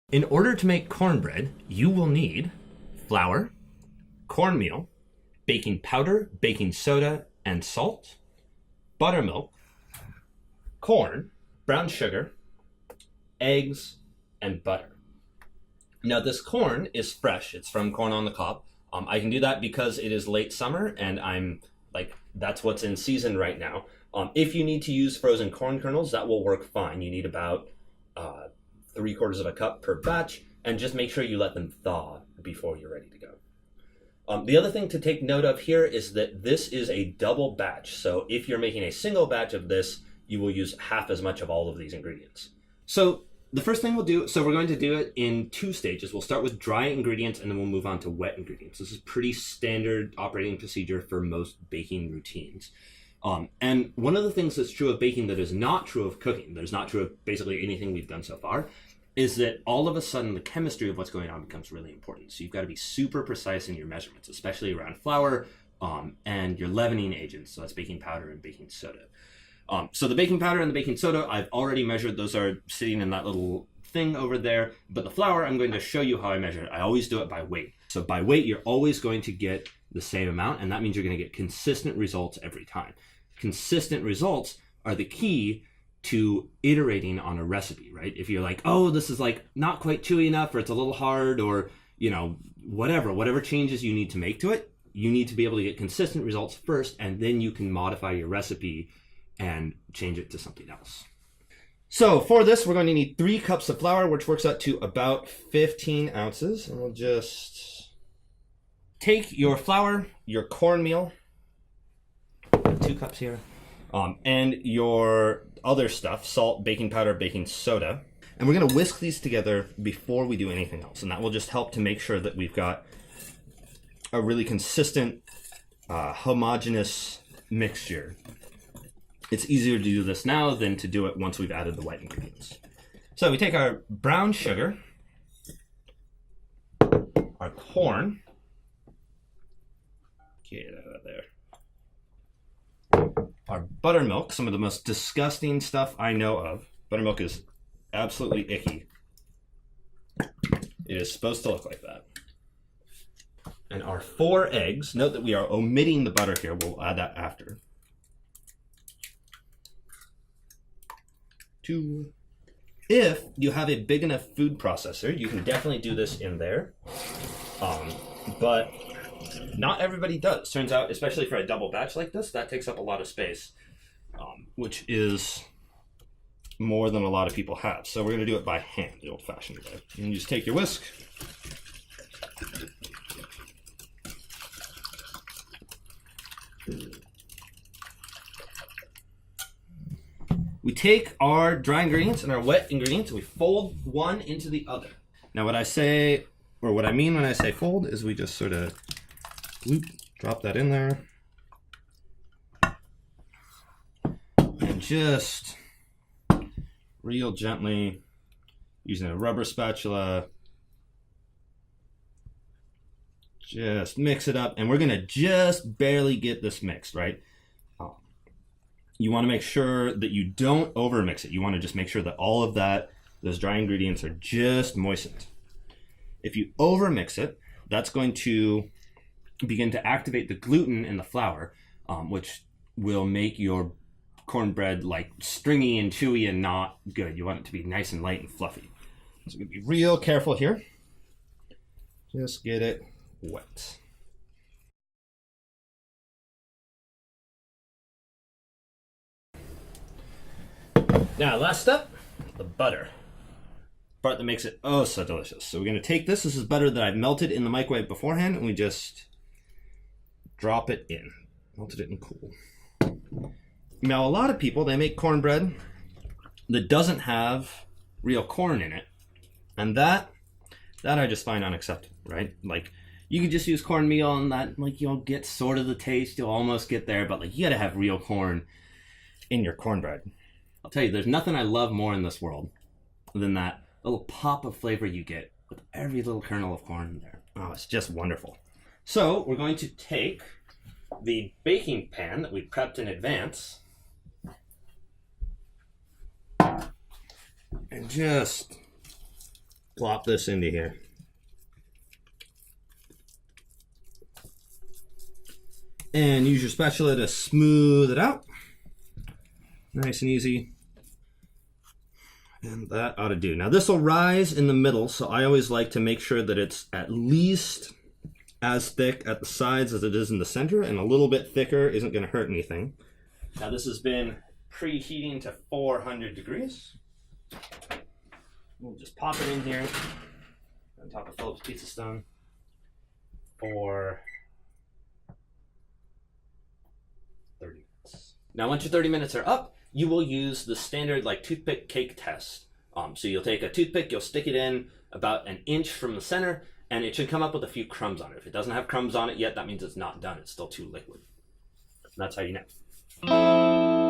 In order to make cornbread, you will need flour, cornmeal, baking powder, baking soda, and salt, buttermilk, corn, brown sugar, eggs, and butter. Now this corn is fresh. It's from corn on the cob. I can do that because it is late summer and that's what's in season right now. If you need to use frozen corn kernels, that will work fine. You need about 3/4 of a cup per batch, and just make sure you let them thaw before you're ready to go. The other thing to take note of here is that this is a double batch. So if you're making a single batch of this, you will use half as much of all of these ingredients. So the first thing we'll do, so we're going to do it in 2 stages. We'll start with dry ingredients and then we'll move on to wet ingredients. This is pretty standard operating procedure for most baking routines. And one of the things that's true of baking that is not true of cooking, that is not true of basically anything we've done so far, is that all of a sudden the chemistry of what's going on becomes really important. So you've got to be super precise in your measurements, especially around flour and your leavening agents. So that's baking powder and baking soda. So the baking powder and the baking soda, I've already measured. Those are sitting in that little thing over there. But the flour, I'm going to show you how I measure it. I always do it by weight. So by weight, you're always going to get the same amount, and that means you're going to get consistent results every time. Consistent results are the key to iterating on a recipe, right? If you're like, oh, this is like not quite chewy enough, or it's a little hard, or whatever changes you need to make to it, you need to be able to get consistent results first, and then you can modify your recipe and change it to something else. So for this, we're going to need 3 cups of flour, which works out to about 15 ounces. And we'll just take your flour, your cornmeal, 2 cups here, and your other stuff, salt, baking powder, baking soda. And we're going to whisk these together before we do anything else. And that will just help to make sure that we've got a really consistent, homogeneous mixture. It's easier to do this now than to do it once we've added the wet ingredients. So we take our brown sugar, our corn, get it out of there, our buttermilk, some of the most disgusting stuff I know of. Buttermilk is absolutely icky. It is supposed to look like that. And our 4 eggs. Note that we are omitting the butter here. We'll add that after. 2. If you have a big enough food processor, you can definitely do this in there. But not everybody does. Turns out, especially for a double batch like this, that takes up a lot of space, which is more than a lot of people have. So we're going to do it by hand, the old-fashioned way. And you just take your whisk. We take our dry ingredients and our wet ingredients, and we fold one into the other. Now what I mean when I say fold is we just sort of drop that in there. And just real gently, using a rubber spatula, just mix it up. And we're gonna just barely get this mixed, right? You want to make sure that you don't overmix it. You want to just make sure that all of those dry ingredients are just moistened. If you overmix it, that's going to begin to activate the gluten in the flour, which will make your cornbread like stringy and chewy and not good. You want it to be nice and light and fluffy. So we're going to be real careful here. Just get it wet. Now, last step, the butter. Part that makes it oh so delicious. So we're going to take this. This is butter that I've melted in the microwave beforehand, and we just drop it in. Melted it and cool. Now, a lot of people, they make cornbread that doesn't have real corn in it. And that I just find unacceptable, right? Like, you can just use cornmeal and that, like, you'll get sort of the taste. You'll almost get there, but, like, you got to have real corn in your cornbread. I'll tell you, there's nothing I love more in this world than that little pop of flavor you get with every little kernel of corn in there. Oh, it's just wonderful. So we're going to take the baking pan that we prepped in advance and just plop this into here. And use your spatula to smooth it out. Nice and easy. And that ought to do. Now this will rise in the middle, so I always like to make sure that it's at least as thick at the sides as it is in the center, and a little bit thicker isn't going to hurt anything. Now this has been preheating to 400 degrees. We'll just pop it in here on top of Philip's pizza stone for 30 minutes. Now once your 30 minutes are up, you will use the standard like toothpick cake test. So you'll take a toothpick, you'll stick it in about an inch from the center, and it should come up with a few crumbs on it. If it doesn't have crumbs on it yet, that means it's not done. It's still too liquid. And that's how you know.